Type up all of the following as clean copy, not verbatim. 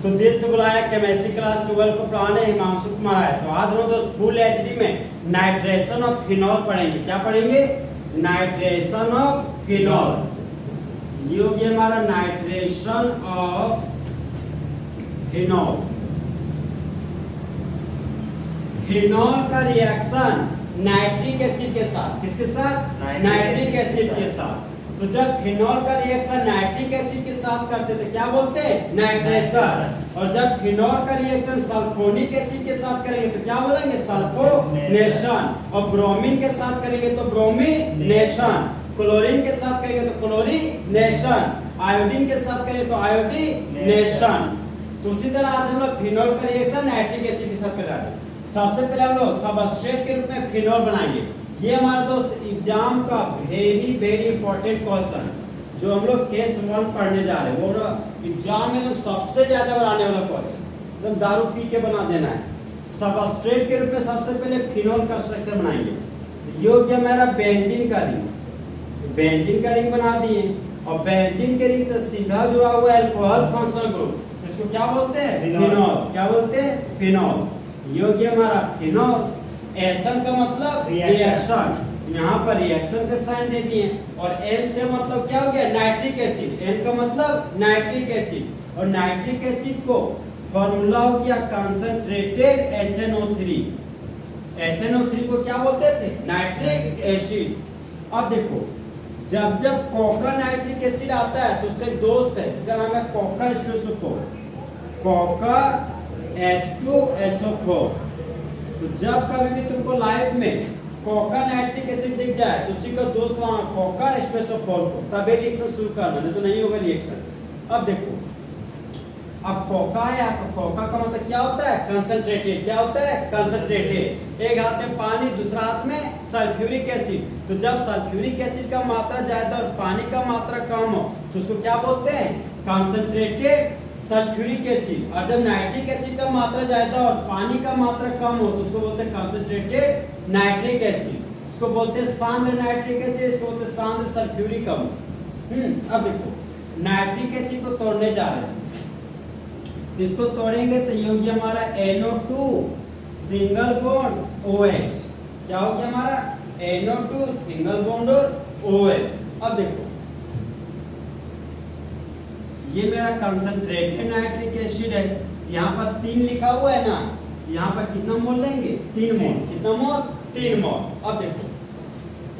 तो दिल से बुलाया केमिस्ट्री क्लास 12 को पढ़ाने हिमांशु कुमार आए। तो आज हम लोग फुल एचडी में नाइट्रेशन ऑफ फिनॉल पढ़ेंगे। क्या पढ़ेंगे? Nitration of phenol. ये हो गया हमारा नाइट्रेशन ऑफ फिनॉल। फिनॉल का रिएक्शन नाइट्रिक एसिड के साथ, किसके साथ? नाइट्रिक एसिड के साथ। तो जब फिनॉल का रिएक्शन नाइट्रिक एसिड के साथ करते थे क्या बोलते हैं? नाइट्रेशन। और जब फिनॉल का रिएक्शन सल्फोनिक एसिड के साथ करेंगे तो क्या बोलेंगे? सल्फोनेशन। और ब्रोमीन के साथ करेंगे तो ब्रोमिनेशन। क्लोरीन के साथ करेंगे तो क्लोरीनेशन। आयोडीन के साथ करेंगे तो आयोडीनेशन। तो उसी तरह आज हम लोग फिनॉल का रिएक्शन नाइट्रिक एसिड के साथ करेंगे। सबसे पहले हम लोग सबस्ट्रेट के रूप में फिनॉल बनाएंगे। ये हमारा दोस्त एग्जाम का वेरी इंपॉर्टेंट क्वेश्चन जो हम लोग केस 1 पढ़ने जा रहे हैं, वो एग्जाम में सबसे ज्यादा बनाने वाला क्वेश्चन, एकदम दारू पी के बना देना है। सबस्ट्रेट के रूप में सबसे पहले फिनॉल का स्ट्रक्चर बनाएंगे। ये हो गया हमारा बेंजीन का रिंग। बेंजीन का रिंग बना दिए और बेंजीन के रिंग से सीधा जुड़ा हुआ अल्कोहल फंक्शनल ग्रुप, इसको क्या बोलते हैं? फिनॉल। क्या बोलते हैं? फिनॉल। ये हो गया हमारा फिनॉल। एसन का मतलब रिएक्शन, यहाँ पर रिएक्शन का साइन दे दिए। और एन से मतलब क्या हो गया? Nitric acid. एन का मतलब नाइट्रिक एसिड। और नाइट्रिक एसिड को फॉर्मूला हो गया कंसंट्रेटेड HNO3। HNO3 को क्या बोलते थे? Nitric acid. अब देखो, जब जब कोका नाइट्रिक एसिड आता है तो उसका एक दोस्त है जिसका नाम है कोका H2SO4। Coca H2SO4। तो जब कभी भी तुमको लाइफ में कोका नाइट्रिक एसिड दिख जाए तो उसी का दोस्त लाना कोका H2SO4 को, तभी रिएक्शन शुरू करना, नहीं तो नहीं होगा रिएक्शन। अब देखो, अब कोका है तो कोका का मतलब क्या होता है? कंसंट्रेटेड। क्या होता है? कंसंट्रेटेड। एक हाथ में पानी, दूसरा हाथ में सल्फ्यूरिक एसिड। तो जब सल्फ्यूरिक एसिड का मात्रा ज्यादा और पानी का मात्रा कम हो तो उसको क्या बोलते हैं? Concentrated sulphuric acid. और जब नाइट्रिक एसिड का मात्रा ज्यादा और पानी का मात्रा कम हो तो उसको बोलते हैं कंसंट्रेटेड नाइट्रिक एसिड। इसको बोलते हैं सांद्र नाइट्रिक एसिड, इसको बोलते हैं सांद्र सल्फ्यूरिक अम्ल। अब देखो, नाइट्रिक एसिड को तोड़ने जा रहे हैं। इसको तोड़ेंगे तो ये हो गया हमारा NO2 सिंगल बॉन्ड OH। क्या हो गया हमारा? NO2 सिंगल बॉन्ड और OH। अब देखो, ये मेरा कंसंट्रेटेड नाइट्रिक एसिड है। यहाँ पर 3 लिखा हुआ है ना, यहाँ पर कितना मोल लेंगे? 3 मोल। कितना मोल? 3 मोल। अब देखो,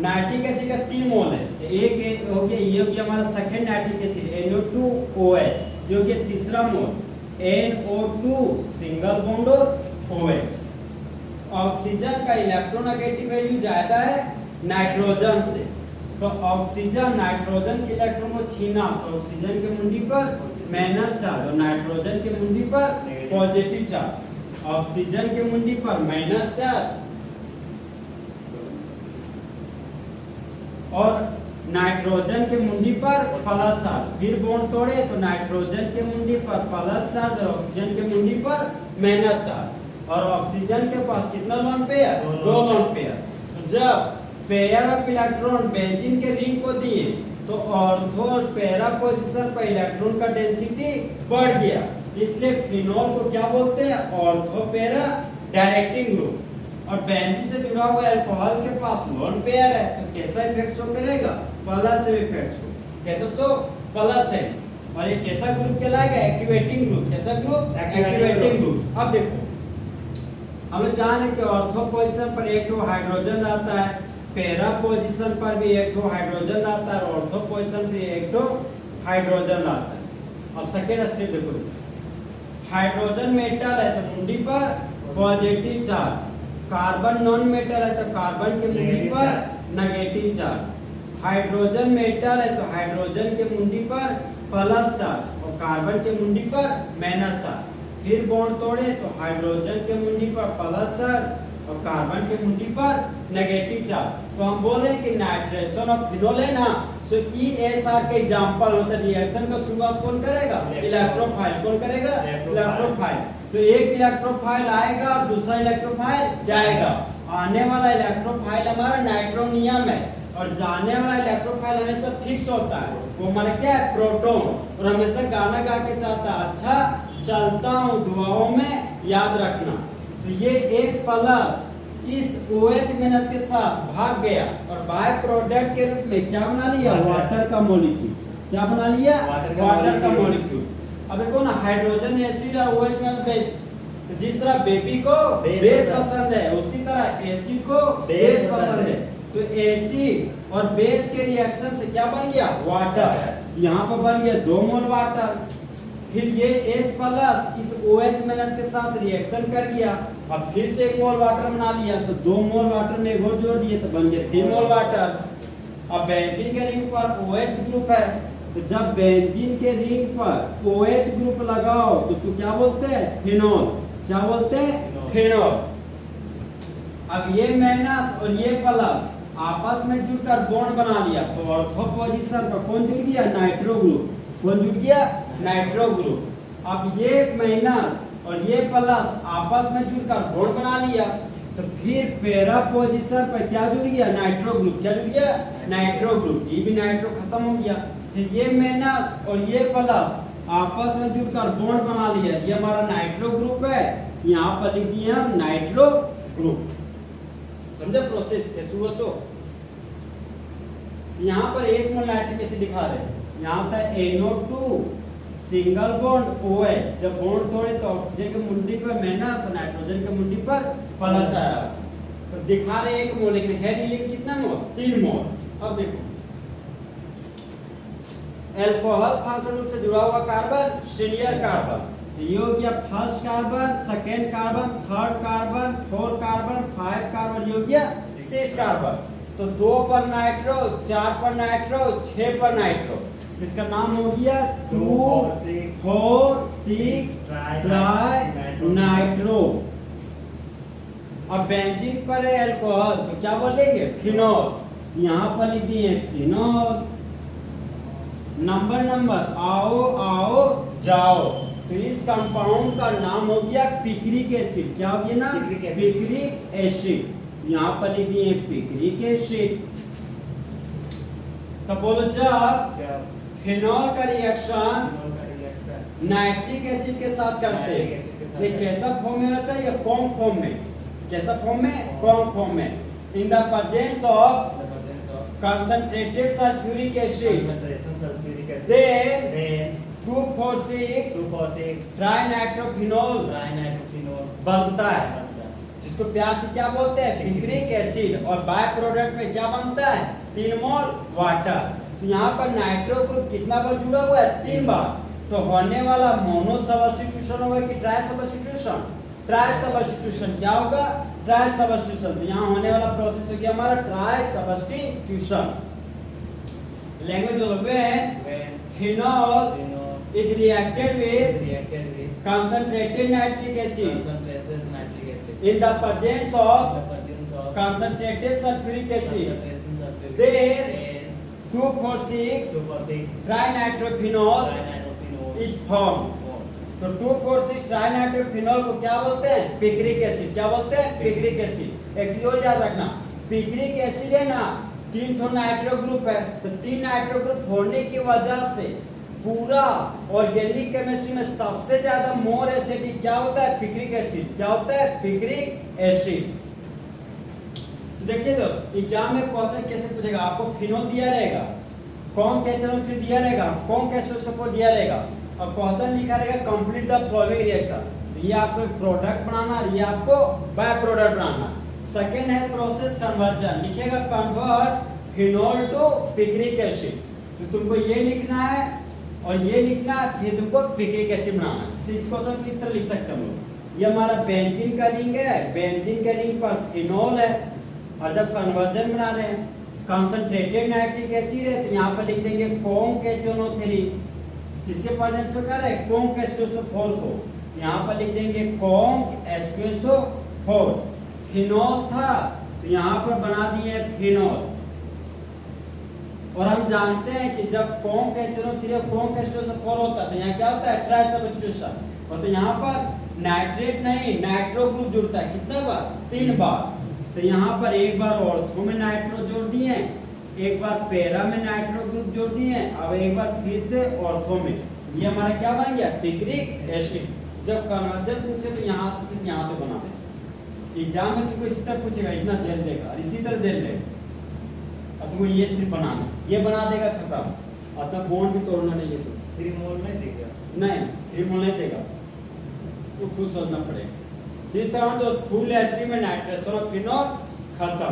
नाइट्रिक एसिड का 3 मोल है, एक हो गया, ये हो गया हमारा सेकंड नाइट्रिक एसिड NO2OH। ये हो गया तीसरा मोल NO2 सिंगल बॉन्ड और OH। ऑक्सीजन का इलेक्ट्रोनेगेटिव वैल्यू ज्यादा है नाइट्रोजन से, तो ऑक्सीजन नाइट्रोजन के इलेक्ट्रॉन को छीना तो ऑक्सीजन के मुंडी पर माइनस चार्ज और नाइट्रोजन के मुंडी पर पॉजिटिव चार्ज। ऑक्सीजन के मुंडी पर माइनस चार्ज और नाइट्रोजन के मुंडी पर प्लस चार्ज। फिर बॉन्ड तोड़े तो नाइट्रोजन के मुंडी पर प्लस चार्ज और ऑक्सीजन के मुंडी पर माइनस चार्ज। और ऑक्सीजन के पास कितना लोन पेयर? 2 lone pair. तो जब पेयर ऑफ इलेक्ट्रॉन बेंजीन के रिंग को दिए तो ऑर्थो और पैरा पोजीशन पर इलेक्ट्रॉन का डेंसिटी बढ़ गया, इसलिए फिनॉल को क्या बोलते हैं? Ortho para directing group. और बेंजीन से जुड़ा हुआ अल्कोहल के पास लोन पेयर है तो कैसा इफेक्ट शो करेगा? प्लस से इफेक्ट शो। कैसा शो? प्लस है। और ये कैसा ग्रुप कहलाएगा? Activating group. कैसा ग्रुप? Activating group. अब देखो, हम लोग जाने कि ऑर्थो पोजीशन पर एक हाइड्रोजन रहता है, पैरा पोजीशन पर भी एक हाइड्रोजन रहता है और ऑर्थो पोजीशन पर एक हाइड्रोजन रहता है। अब सेकेंड स्टेप देखो, हाइड्रोजन मेटल है तो मुंडी पर positive charge, carbon non metal है तो कार्बन के मुंडी पर नेगेटिव चार्ज। हाइड्रोजन मेटल है तो हाइड्रोजन के मुंडी पर प्लस चार्ज और कार्बन के मुंडी पर माइनस चार्ज। फिर बॉन्ड तोड़े तो हाइड्रोजन के मुंडी पर प्लस चार्ज और कार्बन के मुंडी पर नेगेटिव चार्ज। तो हम बोल रहे हैं कि नाइट्रेशन ऑफ फिनॉल है ना, सो ESR के एग्जांपल होता है। रिएक्शन का शुरुआत कौन करेगा? इलेक्ट्रोफाइल। कौन करेगा? इलेक्ट्रोफाइल। तो एक इलेक्ट्रोफाइल आएगा और दूसरा इलेक्ट्रोफाइल जाएगा। आने वाला इलेक्ट्रोफाइल हमारा नाइट्रोनियम है और जाने वाला इलेक्ट्रोफाइल हमेशा फिक्स होता है, वो हमारा क्या है? प्रोटॉन। और हमेशा गाना गा के चाहता है, अच्छा चलता हूँ दुआओं में याद रखना। तो ये H प्लस इस OH माइनस के साथ भाग गया और बाय प्रोडक्ट के रूप में क्या बना लिया, वाटर का मॉलिक्यूल। क्या बना लिया, वाटर का मॉलिक्यूल। अब देखो ना, हाइड्रोजन एसिड और OH माइनस बेस, तो जिस तरह बेबी को बेस पसंद है उसी तरह एसिड को बेस पसंद है। तो एसिड और बेस के रिएक्शन से क्या बन गया, वाटर। यहाँ पर बन गया 2 मोल वाटर। फिर ये H प्लस इस OH माइनस के साथ रिएक्शन कर गया, अब फिर से 1 मोल वाटर बना लिया, तो 2 मोल वाटर में एक और जोड़ दिए तो बन गया 3 मोल वाटर। अब बेंजीन के रिंग पर OH ग्रुप है, तो जब बेंजीन के रिंग पर OH ग्रुप लगाओ तो उसको क्या बोलते हैं, फिनोल। क्या बोलते हैं, फिनोल। अब ये माइनस और ये प्लस आपस में जुड़कर बॉन्ड बना लिया, तो ऑर्थो पोजीशन पर कौन जुड़ गया, नाइट्रो ग्रुप। कौन जुड़ गया, नाइट्रो ग्रुप। अब ये माइनस और ये प्लस आपस में जुड़कर बॉन्ड बना लिया, तो फिर पैरा पोजीशन पर क्या जुड़ गया, नाइट्रो ग्रुप। क्या जुड़ गया, नाइट्रो ग्रुप। ये भी नाइट्रो खत्म हो गया। फिर ये माइनस और ये प्लस आपस में जुड़कर बॉन्ड बना लिया, ये हमारा नाइट्रो ग्रुप है। यहाँ पर लिख दिए हम नाइट्रो ग्रुप। समझे प्रोसेस SO। यहाँ पर 1 मोल नाइट्रिक एसिड दिखा रहे हैं, यहाँ था NO2 सिंगल बॉन्ड OH, जब बॉन्ड तोड़े तो ऑक्सीजन के मुंडी पर माइनस, नाइट्रोजन के मुंडी पर प्लस आया। तो दिखा रहे 1 मोल, लेकिन है रिलीव कितना मोल, 3 मोल। अब देखो, अल्कोहल फंक्शनल ग्रुप से जुड़ा हुआ कार्बन सीनियर कार्बन, ये हो गया first carbon, second carbon, third carbon, fourth carbon, 5 carbon, ये हो गया 6 कार्बन। तो 2 पर नाइट्रो, 4 पर नाइट्रो, 6 पर नाइट्रो, इसका नाम हो गया 2 4 6 ट्राई नाइट्रो। अब बेंजीन पर है अल्कोहल, तो क्या बोलेंगे, फिनोल। यहाँ पर लिख दिए फिनोल। नंबर आओ आओ जाओ, तो इस कंपाउंड का नाम हो गया पिक्रिक एसिड। क्या हो गया ना, पिक्रिक एसिड। यहाँ पर लिख दिए पिक्रिक एसिड। तो बोलो, जब फिनोल का रिएक्शन नाइट्रिक एसिड के साथ करते हैं, ये कैसा फॉर्म में होना चाहिए, कौन फॉर्म में। कैसा फॉर्म में, कौन फॉर्म में। In the presence of concentrated sulfuric acid, then 2,4,6 ट्राइनाइट्रोफिनोल बनता है, जिसको प्यार से क्या बोलते हैं, पिक्रिक एसिड। और बाय प्रोडक्ट में क्या बनता है, 3 मोल वाटर। तो यहाँ पर नाइट्रो ग्रुप कितना बार जुड़ा हुआ है, 3 बार। तो होने वाला मोनो सब्स्टिट्यूशन होगा कि ट्राई सब्स्टिट्यूशन, ट्राई सब्स्टिट्यूशन। क्या होगा, ट्राई सब्स्टिट्यूशन। तो यहाँ होने वाला प्रोसेस हो गया हमारा try substitution. Language of when phenol is reacted with concentrated nitric acid in the presence of concentrated sulfuric acid, then 2,4,6 trinitrophenol is formed। तो 2,4,6 ट्राइनाइट्रोफिनोल को क्या बोलते हैं, पिक्रिक एसिड। क्या बोलते हैं, पिक्रिक एसिड। एक चीज और याद रखना, पिक्रिक एसिड है ना, 3 ठो नाइट्रो ग्रुप है, तो 3 नाइट्रो ग्रुप होने की वजह से पूरा ऑर्गेनिक केमिस्ट्री में सबसे ज्यादा मोर एसिडिक क्या होता है, पिक्रिक एसिड। क्या होता है, पिक्रिक एसिड। तो देखिए दोस्त, एग्जाम में क्वेश्चन कैसे पूछेगा, आपको फिनोल दिया रहेगा, कौन कैचनोल दिया रहेगा, कौन कैचोसोपोर दिया रहेगा, और क्वेश्चन लिखा रहेगा कंप्लीट द फॉलोइंग रिएक्शन। ये आपको एक प्रोडक्ट बनाना, ये आपको बाय प्रोडक्ट बनाना। सेकेंड है प्रोसेस कन्वर्जन, लिखेगा convert phenol to picric acid. तो तुमको ये लिखना है और ये लिखना है, फिर तुमको पिक्रिक एसिड बनाना है। इस क्वेश्चन को इस तरह लिख सकते हम लोग, ये हमारा बेंजीन का रिंग है, बेंजीन के रिंग पर फिनोल है, और जब कन्वर्जन बना रहे हैं कंसंट्रेटेड नाइट्रिक एसिड है, तो यहाँ पर लिख देंगे कॉन्केचोनो3। किसके प्रेजेंस में कर रहे हैं, कॉन्क H2SO4 को, यहाँ पर लिख देंगे कॉन्क H2SO4। फिनोल था तो यहाँ पर बना दिए फिनोल। और हम जानते हैं कि जब कॉन्क HNO3 कॉन्क H2SO4 होता है तो यहाँ क्या होता है, ट्राई सब्स्टिट्यूशन। और तो यहाँ पर नाइट्रेट नहीं नाइट्रो ग्रुप जुड़ता है, कितने बार, 3 बार। तो यहाँ पर एक बार ऑर्थो में नाइट्रो जोड़ दिए, एक बार पैरा में नाइट्रो ग्रुप जोड़ दिए, अब एक बार फिर से ऑर्थो में। ये हमारा क्या बन गया, पिक्रिक एसिड। जब कन्वर्जन पूछे तो यहाँ से सिर्फ यहाँ तक बना दे। एग्जाम में तुमको इसी तरह पूछेगा, इतना दे देगा और इसी तरह दे देगा, अब तुमको ये सिर्फ बनाना, ये बना देगा खत्म। अपना बॉन्ड भी तोड़ना नहीं है, तो 3 मोल नहीं देगा, नहीं 3 मोल नहीं देगा, तो खुद सोचना पड़ेगा। तीसरा दोस्त फुल एचडी में नाइट्रेशन ऑफ फिनॉल खत्म।